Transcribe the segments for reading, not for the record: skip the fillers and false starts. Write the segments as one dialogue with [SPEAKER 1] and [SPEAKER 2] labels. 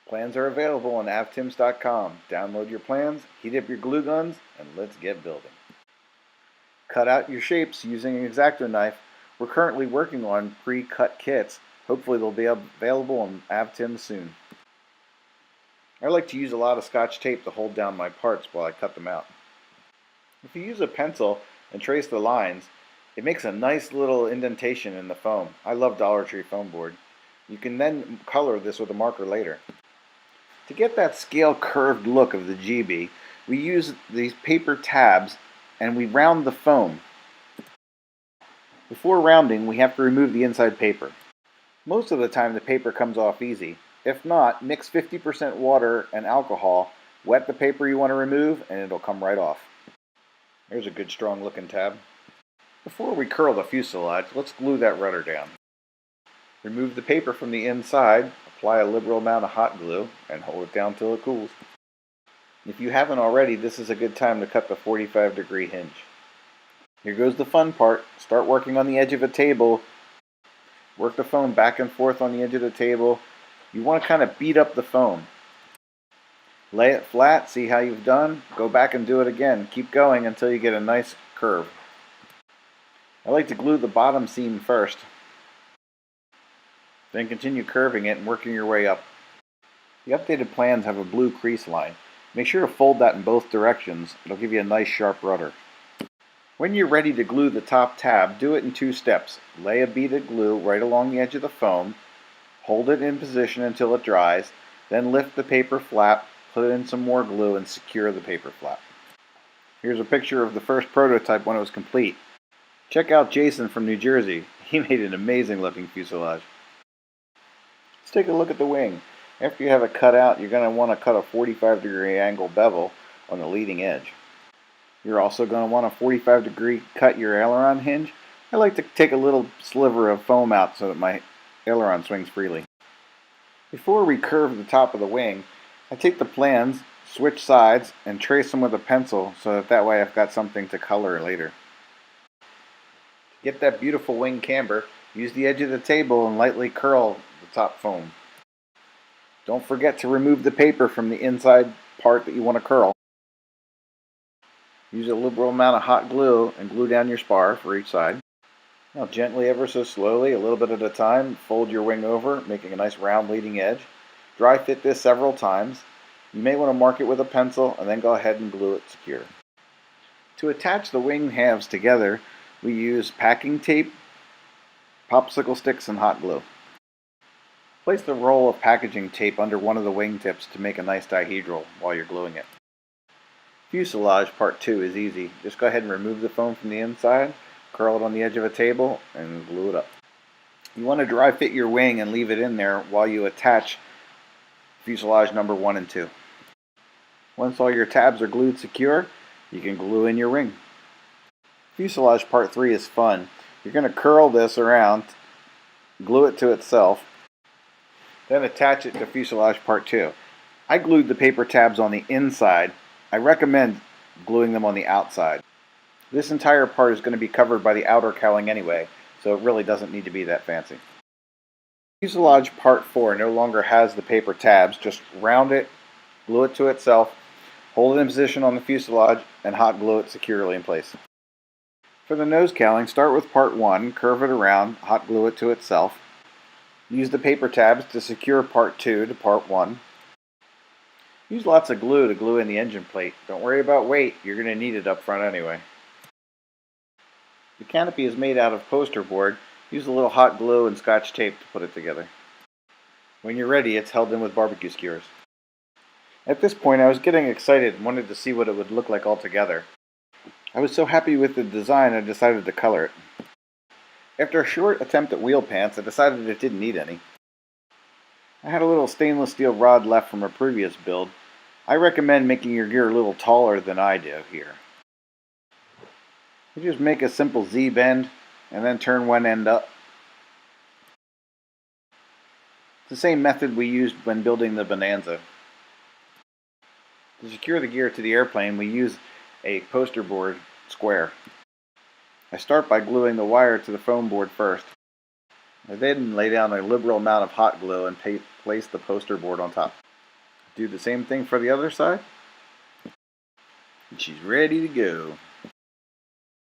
[SPEAKER 1] Plans are available on AvTims.com. Download your plans, heat up your glue guns, and let's get building. Cut out your shapes using an X-Acto knife. We're currently working on pre-cut kits. Hopefully they'll be available on AvTims soon. I like to use a lot of Scotch tape to hold down my parts while I cut them out. If you use a pencil and trace the lines, it makes a nice little indentation in the foam. I love Dollar Tree foam board. You can then color this with a marker later. To get that scale curved look of the GB, we use these paper tabs and we round the foam. Before rounding, we have to remove the inside paper. Most of the time the paper comes off easy. If not, mix 50% water and alcohol, wet the paper you want to remove, and it'll come right off. There's a good strong looking tab. Before we curl the fuselage, let's glue that rudder down. Remove the paper from the inside, apply a liberal amount of hot glue, and hold it down till it cools. If you haven't already, this is a good time to cut the 45-degree hinge. Here goes the fun part. Start working on the edge of a table. Work the foam back and forth on the edge of the table. You want to kind of beat up the foam. Lay it flat, see how you've done. Go back and do it again. Keep going until you get a nice curve. I like to glue the bottom seam first. Then continue curving it and working your way up. The updated plans have a blue crease line. Make sure to fold that in both directions. It'll give you a nice sharp rudder. When you're ready to glue the top tab, do it in 2 steps. Lay a bead of glue right along the edge of the foam. Hold it in position until it dries. Then lift the paper flap, put in some more glue, and secure the paper flap. Here's a picture of the first prototype when it was complete. Check out Jason from New Jersey. He made an amazing looking fuselage. Let's take a look at the wing. After you have it cut out, you're going to want to cut a 45-degree angle bevel on the leading edge. You're also going to want a 45-degree cut your aileron hinge. I like to take a little sliver of foam out so that my aileron swings freely. Before we curve the top of the wing, I take the plans, switch sides, and trace them with a pencil so that way I've got something to color later. To get that beautiful wing camber, use the edge of the table and lightly curl the top foam. Don't forget to remove the paper from the inside part that you want to curl. Use a liberal amount of hot glue and glue down your spar for each side. Now gently, ever so slowly, a little bit at a time, fold your wing over, making a nice round leading edge. Dry fit this several times. You may want to mark it with a pencil and then go ahead and glue it secure. To attach the wing halves together, we use packing tape, popsicle sticks, and hot glue. Place the roll of packaging tape under one of the wing tips to make a nice dihedral while you're gluing it. Fuselage part 2 is easy. Just go ahead and remove the foam from the inside, curl it on the edge of a table, and glue it up. You want to dry fit your wing and leave it in there while you attach fuselage number 1 and 2. Once all your tabs are glued secure, you can glue in your wing. Fuselage part 3 is fun. You're going to curl this around, glue it to itself, then attach it to fuselage part 2. I glued the paper tabs on the inside. I recommend gluing them on the outside. This entire part is going to be covered by the outer cowling anyway, so it really doesn't need to be that fancy. Fuselage part 4 no longer has the paper tabs. Just round it, glue it to itself, hold it in position on the fuselage, and hot glue it securely in place. For the nose cowling, start with part 1, curve it around, hot glue it to itself. Use the paper tabs to secure part 2 to part 1. Use lots of glue to glue in the engine plate. Don't worry about weight, you're going to need it up front anyway. The canopy is made out of poster board. Use a little hot glue and Scotch tape to put it together. When you're ready, it's held in with barbecue skewers. At this point, I was getting excited and wanted to see what it would look like all together. I was so happy with the design, I decided to color it. After a short attempt at wheel pants, I decided it didn't need any. I had a little stainless steel rod left from a previous build. I recommend making your gear a little taller than I do here. You just make a simple Z bend and then turn one end up. It's the same method we used when building the Bonanza. To secure the gear to the airplane, we use a poster board square. I start by gluing the wire to the foam board first. I then lay down a liberal amount of hot glue and place the poster board on top. Do the same thing for the other side. And she's ready to go.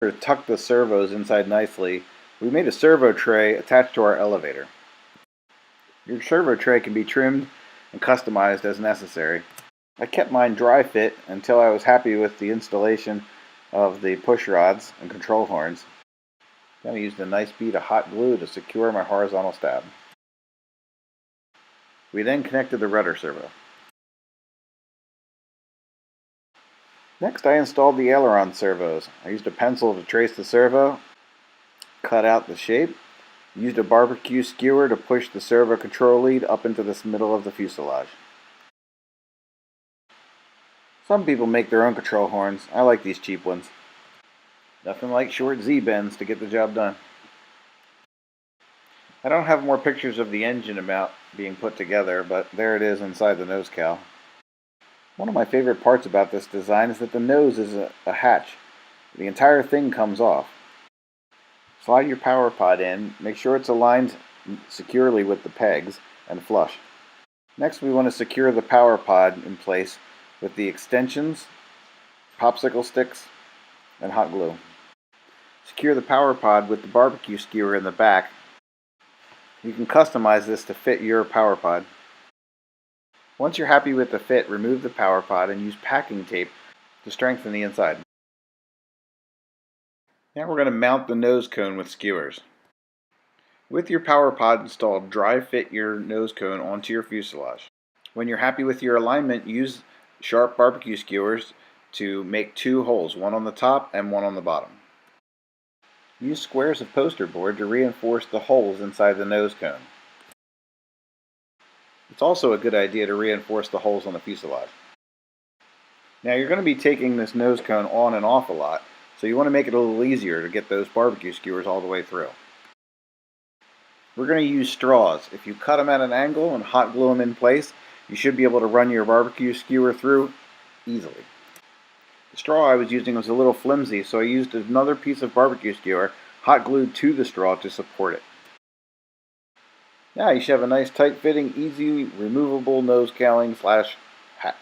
[SPEAKER 1] To tuck the servos inside nicely, we made a servo tray attached to our elevator. Your servo tray can be trimmed and customized as necessary. I kept mine dry fit until I was happy with the installation of the push rods and control horns. Then I used a nice bead of hot glue to secure my horizontal stab. We then connected the rudder servo. Next, I installed the aileron servos. I used a pencil to trace the servo, cut out the shape, used a barbecue skewer to push the servo control lead up into the middle of the fuselage. Some people make their own control horns. I like these cheap ones. Nothing like short Z-bends to get the job done. I don't have more pictures of the engine mount being put together, but there it is inside the nose cowl. One of my favorite parts about this design is that the nose is a hatch. The entire thing comes off. Slide your power pod in, make sure it's aligned securely with the pegs, and flush. Next, we want to secure the power pod in place with the extensions, popsicle sticks, and hot glue. Secure the power pod with the barbecue skewer in the back. You can customize this to fit your power pod. Once you're happy with the fit, remove the power pod and use packing tape to strengthen the inside. Now we're going to mount the nose cone with skewers. With your power pod installed, dry fit your nose cone onto your fuselage. When you're happy with your alignment, use sharp barbecue skewers to make 2 holes, one on the top and one on the bottom. Use squares of poster board to reinforce the holes inside the nose cone. It's also a good idea to reinforce the holes on the fuselage. Now you're going to be taking this nose cone on and off a lot, so you want to make it a little easier to get those barbecue skewers all the way through. We're going to use straws. If you cut them at an angle and hot glue them in place, you should be able to run your barbecue skewer through easily. The straw I was using was a little flimsy, so I used another piece of barbecue skewer, hot glued to the straw to support it. Now you should have a nice tight-fitting, easy removable nose cowling / hatch.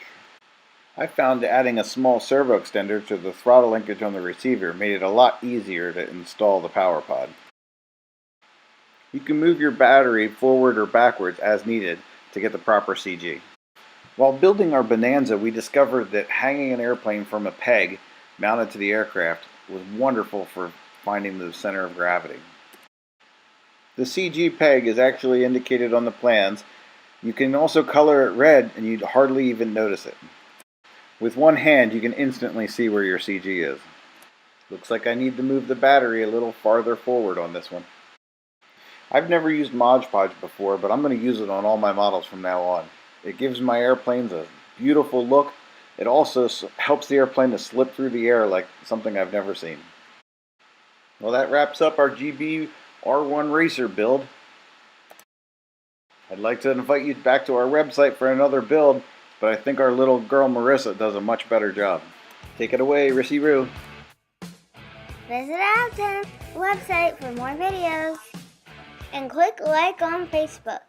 [SPEAKER 1] I found adding a small servo extender to the throttle linkage on the receiver made it a lot easier to install the power pod. You can move your battery forward or backwards as needed to get the proper CG. While building our Bonanza, we discovered that hanging an airplane from a peg mounted to the aircraft was wonderful for finding the center of gravity. The CG peg is actually indicated on the plans. You can also color it red and you'd hardly even notice it. With one hand you can instantly see where your CG is. Looks like I need to move the battery a little farther forward on this one. I've never used Mod Podge before, but I'm going to use it on all my models from now on. It gives my airplanes a beautiful look. It also helps the airplane to slip through the air like something I've never seen. Well, that wraps up our GB R1 Racer build. I'd like to invite you back to our website for another build, but I think our little girl Marissa does a much better job. Take it away, Rissy Roo.
[SPEAKER 2] Visit AvTims website for more videos and click like on Facebook.